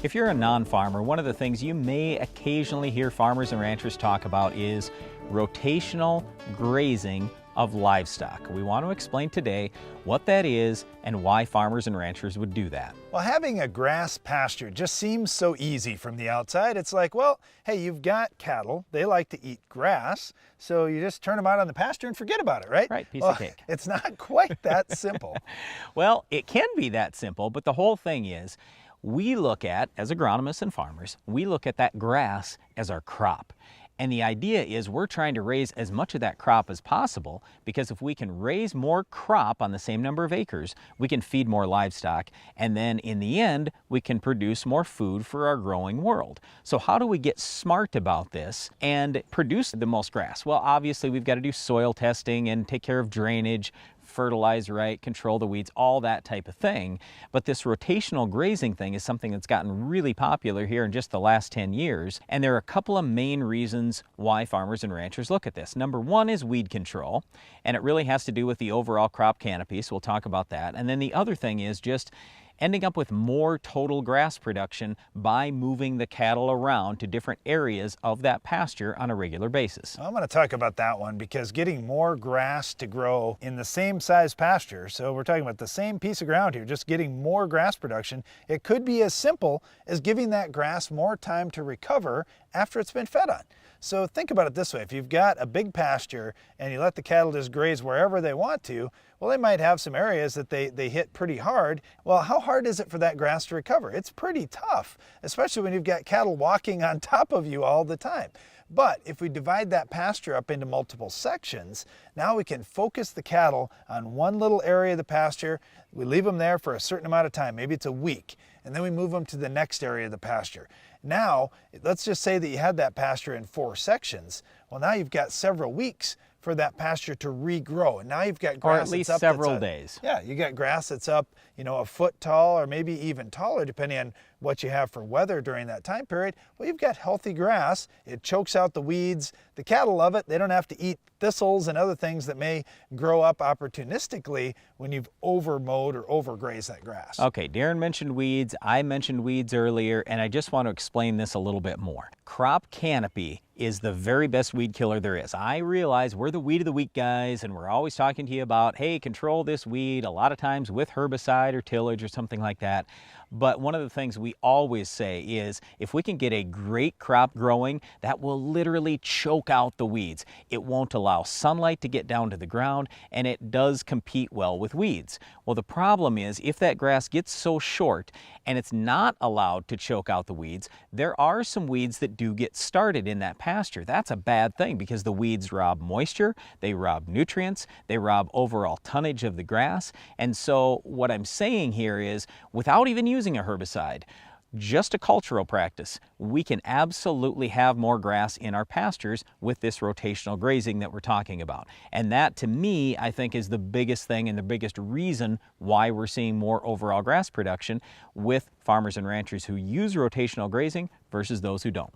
If you're a non-farmer, one of the things you may occasionally hear farmers and ranchers talk about is rotational grazing of livestock. We want to explain today what that is and why farmers and ranchers would do that. Well, having a grass pasture just seems so easy from the outside. It's like, well, hey, you've got cattle. They like to eat grass, so you just turn them out on the pasture and forget about it, right? Right, piece of cake. It's not quite that simple. Well, it can be that simple, but the whole thing is, we look at, as agronomists and farmers, we look at that grass as our crop. And the idea is we're trying to raise as much of that crop as possible, because if we can raise more crop on the same number of acres, we can feed more livestock, and then in the end, we can produce more food for our growing world. So how do we get smart about this and produce the most grass? Well, obviously we've got to do soil testing and take care of drainage, fertilize right, control the weeds, all that type of thing. But this rotational grazing thing is something that's gotten really popular here in just the last 10 years. And there are a couple of main reasons why farmers and ranchers look at this. Number one is weed control, and it really has to do with the overall crop canopy, so we'll talk about that. And then the other thing is just ending up with more total grass production by moving the cattle around to different areas of that pasture on a regular basis. I'm going to talk about that one because getting more grass to grow in the same size pasture, so we're talking about the same piece of ground here, just getting more grass production, it could be as simple as giving that grass more time to recover after it's been fed on. So think about it this way, if you've got a big pasture and you let the cattle just graze wherever they want to, well, they might have some areas that they hit pretty hard. Well, how hard is it for that grass to recover? It's pretty tough, especially when you've got cattle walking on top of you all the time. But if we divide that pasture up into multiple sections, now we can focus the cattle on one little area of the pasture. We leave them there for a certain amount of time, maybe it's a week, and then we move them to the next area of the pasture. Now, let's just say that you had that pasture in 4 sections. Well, now you've got several weeks for that pasture to regrow. And now you've got grass, or at least several days. Yeah, you got grass that's up, a foot tall or maybe even taller, depending on what you have for weather during that time period. Well, you've got healthy grass. It chokes out the weeds. The cattle love it. They don't have to eat thistles and other things that may grow up opportunistically when you've over-mowed or over-grazed that grass. Okay, Darren mentioned weeds. I mentioned weeds earlier, and I just want to explain this a little bit more. Crop canopy is the very best weed killer there is. I realize we're the weed of the week guys, and we're always talking to you about, hey, control this weed, a lot of times with herbicide or tillage or something like that. But one of the things we always say is if we can get a great crop growing, that will literally choke out the weeds. It won't allow sunlight to get down to the ground, and it does compete well with weeds. Well, the problem is if that grass gets so short and it's not allowed to choke out the weeds, there are some weeds that do get started in that pasture. That's a bad thing because the weeds rob moisture, they rob nutrients, they rob overall tonnage of the grass. And so what I'm saying here is, without even using a herbicide, just a cultural practice, we can absolutely have more grass in our pastures with this rotational grazing that we're talking about. And that, to me, I think is the biggest thing and the biggest reason why we're seeing more overall grass production with farmers and ranchers who use rotational grazing versus those who don't.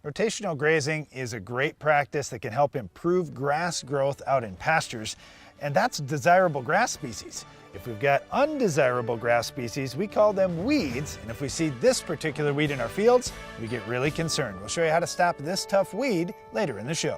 Rotational grazing is a great practice that can help improve grass growth out in pastures, and that's desirable grass species. If we've got undesirable grass species, we call them weeds, and if we see this particular weed in our fields, we get really concerned. We'll show you how to stop this tough weed later in the show.